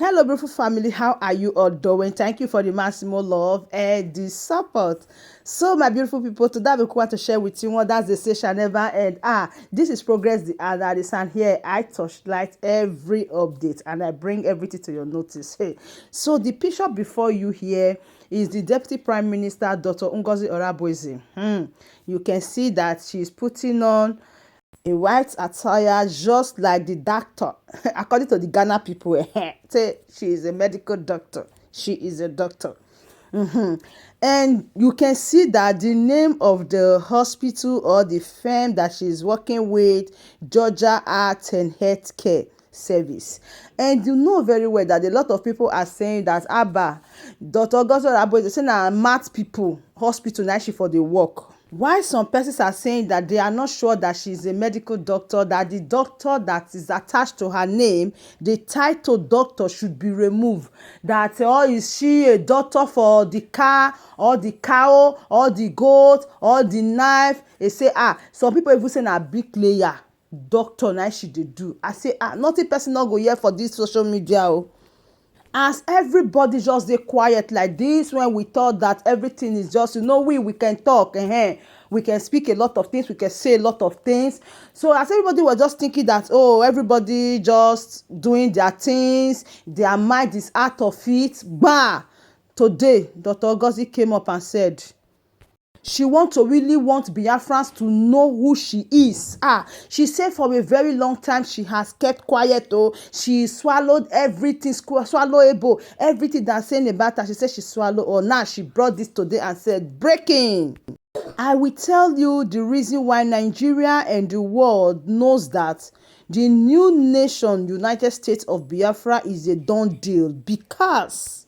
Hello, beautiful family. How are you all doing? Thank you for the maximum love and the support. So, my beautiful people, today we want to share with you what that's the station never end. This is Progress the Analyst, and here I touchlight every update and I bring everything to your notice. Hey, so the picture before you here is the Deputy Prime Minister, Dr. Ngozi Oraboizi. You can see that she's putting on a white attire just like the doctor according to the Ghana people. Say she is a medical doctor. She is a doctor. And you can see that the name of the hospital or the firm that she's working with, Georgia Arts and Healthcare Service. And you know very well that a lot of people are saying that Dr. Ngozi Oraboizi say na math people hospital na she for the work. Why some persons are saying that they are not sure that she's a medical doctor, that the doctor that is attached to her name, the title doctor, should be removed. That is she a doctor for the car or the cow or the goat or the knife? They say some people even say na bricklayer doctor na she dey do. I say nothing person not go here for this social media. As everybody just dey quiet like this when we thought that everything is just, we can talk, we can speak a lot of things, we can say a lot of things. So as everybody was just thinking that, everybody just doing their things, their mind is out of it. Today, Dr. Ngozi came up and said, she really want Biafrans to know who she is. She said for a very long time she has kept quiet. She swallowed everything, swallowable, everything that's saying about her. She said she swallowed. Now she brought this today and said, breaking. I will tell you the reason why Nigeria and the world knows that the new nation, United States of Biafra, is a done deal, because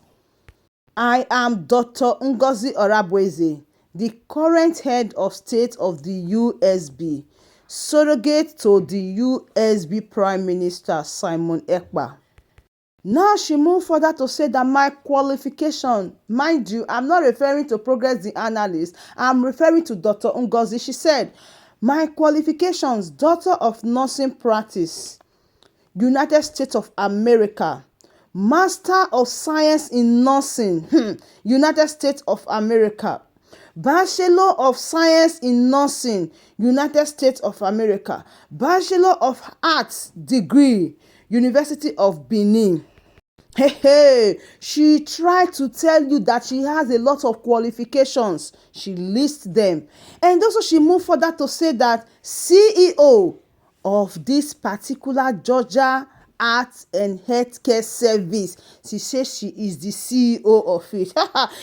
I am Dr. Ngozi Oraboizi, the current head of state of the USB, surrogate to the USB Prime Minister Simon Ekpa. Now she moved further to say that my qualification, mind you, I'm not referring to Progress the Analyst, I'm referring to Dr. Ngozi. She said, my qualifications: Doctor of Nursing Practice, United States of America, Master of Science in Nursing, United States of America, Bachelor of Science in Nursing, United States of America, Bachelor of Arts degree, University of Benin. She tried to tell you that she has a lot of qualifications. She lists them. And also she moved further to say that CEO of this particular Georgia Arts and Healthcare Service, she says she is the CEO of it.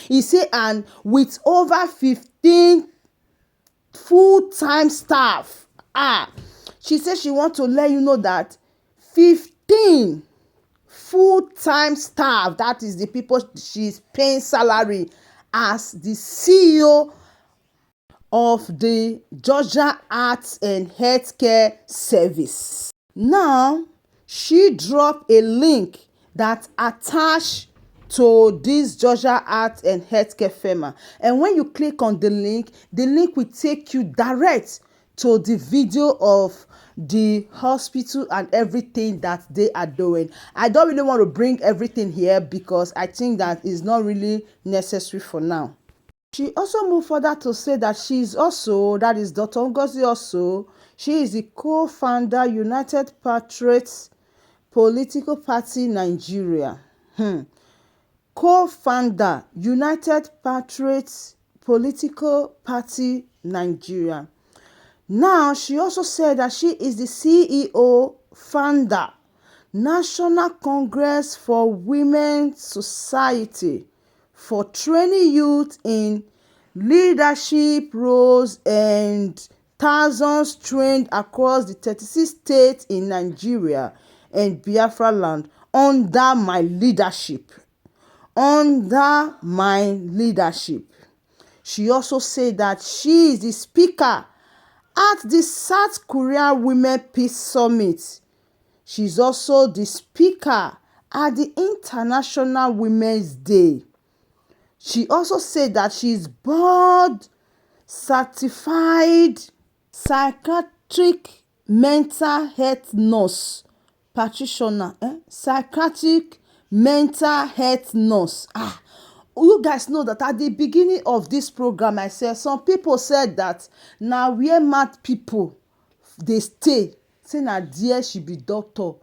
He said, and with over 15 full-time staff. She says she wants to let you know that 15 full-time staff, that is the people she's paying salary as the CEO of the Georgia Arts and Healthcare Service. Now, she dropped a link that attached to this Georgia Arts and Healthcare firm. And when you click on the link will take you direct to the video of the hospital and everything that they are doing. I don't really want to bring everything here because I think that is not really necessary for now. She also moved further to say that she is also, that is Dr. Ngozi also, she is the co-founder United Patriots Political Party Nigeria. Co-founder United Patriots Political Party Nigeria. Now, she also said that she is the CEO, founder, National Congress for Women's Society, for training youth in leadership roles, and thousands trained across the 36 states in Nigeria and Biafra land under my leadership. Under my leadership. She also said that she is the speaker at the South Korea Women Peace Summit. She's also the speaker at the International Women's Day. She also said that she's board certified psychiatric mental health nurse practitioner, psychiatric mental health nurse. You guys know that at the beginning of this program I said some people said that na where mad people dey stay, say na there she be doctor,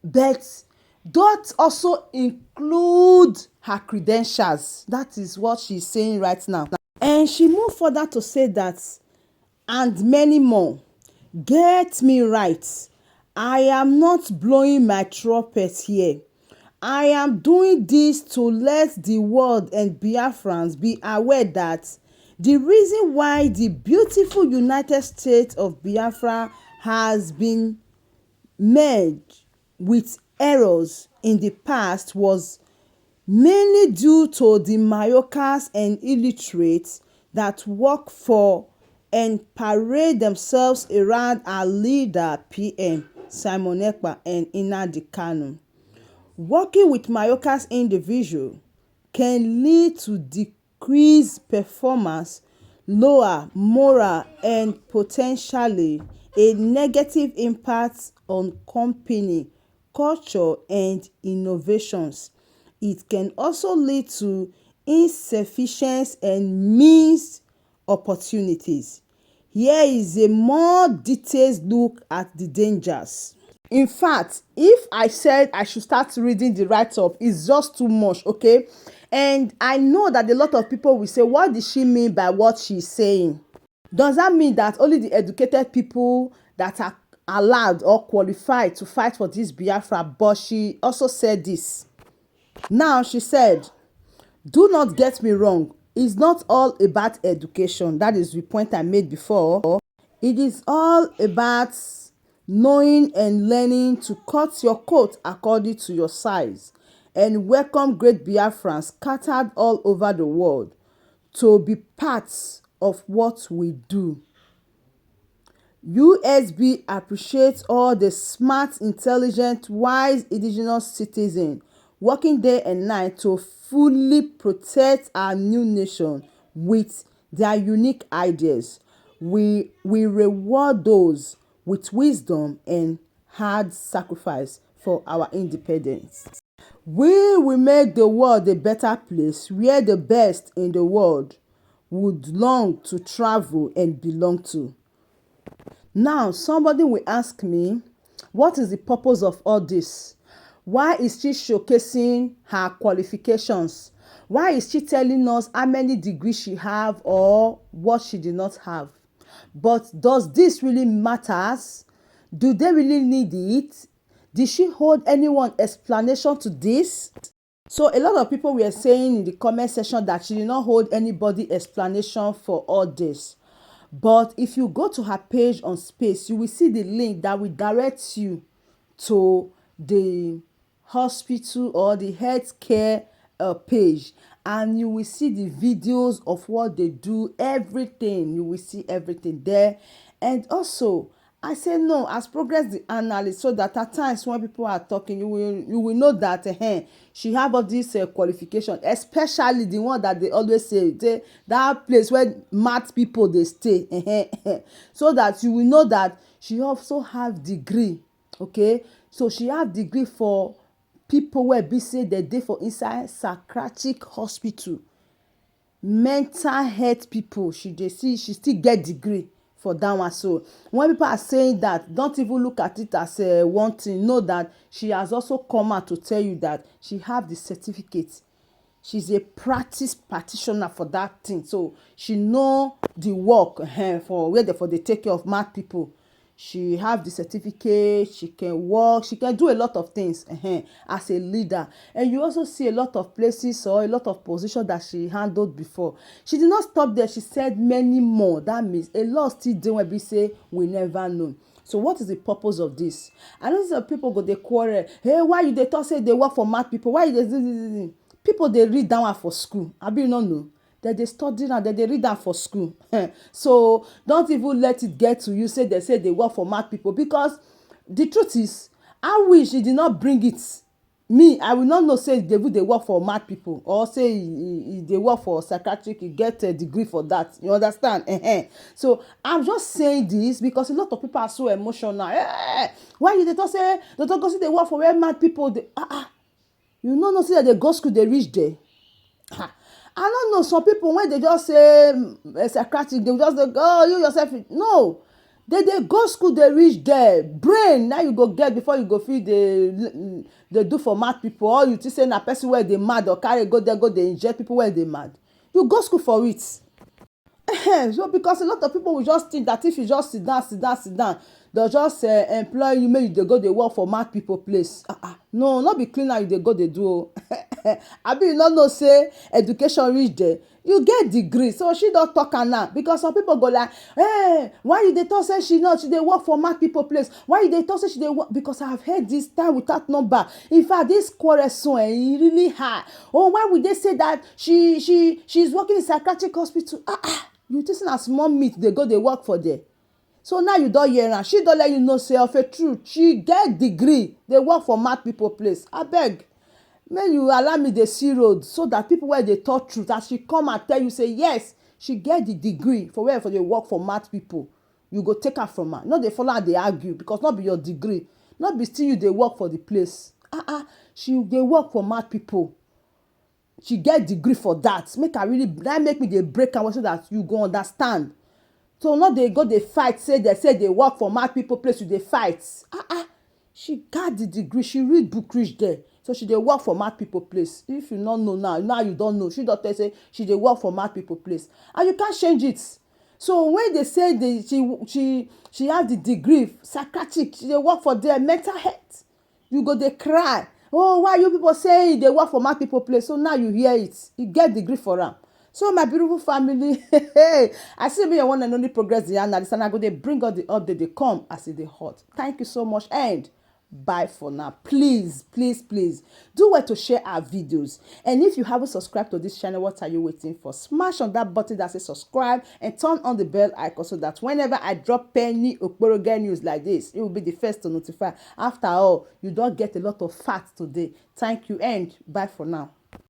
but that also include her credentials. That is what she's saying right now. And she moved further to say that, and many more. Get me right, I am not blowing my trumpet here. I am doing this to let the world and Biafrans be aware that the reason why the beautiful United States of Biafra has been made with errors in the past was mainly due to the myocas and illiterates that work for and parade themselves around our leader PM Simon Ekpa and Unazi Kanu. Working with myocas individual can lead to decreased performance, lower moral, and potentially a negative impact on company culture and innovations. It can also lead to insufficient and missed opportunities. Here is a more detailed look at the dangers. In fact, if I said I should start reading the write-up, it's just too much, okay? And I know that a lot of people will say, what does she mean by what she's saying? Does that mean that only the educated people that are allowed or qualified to fight for this Biafra? But she also said this. Now she said, do not get me wrong, it's not all about education. That is the point I made before. It is all about knowing and learning to cut your coat according to your size and welcome great Biafrans scattered all over the world to be parts of what we do. USB appreciates all the smart, intelligent, wise indigenous citizens working day and night to fully protect our new nation with their unique ideas. We reward those with wisdom and hard sacrifice for our independence. We will make the world a better place where the best in the world would long to travel and belong to. Now, somebody will ask me, what is the purpose of all this? Why is she showcasing her qualifications? Why is she telling us how many degrees she have or what she did not have? But does this really matters? Do they really need it? Did she hold anyone explanation to this? So a lot of people were saying in the comment section that she did not hold anybody explanation for all this. But if you go to her page on Space, you will see the link that will direct you to the hospital or the healthcare page, and you will see the videos of what they do, everything. You will see everything there. And also, I say no as progress the analyst, so that at times when people are talking, you will know that she have all this qualification, especially the one that they always say that place where mad people they stay, so that you will know that she also have degree. Okay, so she have degree for people where be say they dey for inside psychiatric hospital, mental health people. She still get degree for that one. So when people are saying that, don't even look at it as one thing. Know that she has also come out to tell you that she have the certificate. She's a practice practitioner for that thing. So she know the work for where they take care of mad people. She have the certificate, she can work, she can do a lot of things as a leader. And you also see a lot of places or a lot of positions that she handled before. She did not stop there. She said many more. That means a lot still doing what we say we never know. So what is the purpose of this? I know some people go dey quarrel. Hey, why you dey talk say they work for mad people? Why you dey do? People dey read that one for school. Abi you no know? That they study and that they read that for school. So don't even let it get to you say they work for mad people, because the truth is, I wish he did not bring it. Me, I will not know say they work for mad people, or say they work for psychiatric, he get a degree for that. You understand? So I'm just saying this because a lot of people are so emotional. Why you dey talk say they work for where mad people? You no know say dem dey go school dey reach there. I no know some people when they just say psychiatric, they just dey oh you yourself no, dey go school dey reach there. Brain na you go get before you go fit dey do for mad people, or you think say na person wey dey mad or carry go there go dey inject people wey dey mad. You go school for it. So because a lot of people will just think that if you just sit down, they'll just employ you, make you dey go dey work for mad people place. No, not be cleaner you dey go dey do. Abi you no know say education reach there, you get degree. So she don talk am now, because some people go like, hey, why you dey talk say she dey work for mad people place? Why you dey talk say she dey work? Because I have heard this time without number. In fact, this quarrelsome e really high. Oh, why would they say that she's working in psychiatric hospital? You think na small meat dey go dey work for there? So now you don hear am. She don let you know say of a truth she get degree, dey work for mad people place. Abeg, make you allow me dey see road, so that people wey dey talk truth, as she come and tell you say yes, she get the degree for where for dey work for mad people, you go take am from her. No dey follow her dey argue, because no be your degree, no be still you dey work for the place. She dey work for mad people. She get degree for that. Make her really, that make me dey break am so that you go understand. So no dey go dey fight say they work for mad people place, you dey fight. She got the degree, she read book reach there, so she dey work for mad people place. If you no know now you don know. She don tell say she dey work for mad people place, and you can't change it. So when they say she has the degree psychiatric, she dey work for their mental health, you go dey cry. Oh, why you people say they work for mad people place? So now you hear it. You get degree for am. So my beautiful family, I see me your one and only Progress the analyst, and I go dey bring all the update dey come as e dey hot. Thank you so much, and bye for now. Please do well to share our videos, and if you haven't subscribed to this channel, what are you waiting for? Smash on that button that says subscribe and turn on the bell icon, so that whenever I drop any okporoge news like this, you will be the first to notify. After all, you don't get a lot of facts today. Thank you, and bye for now.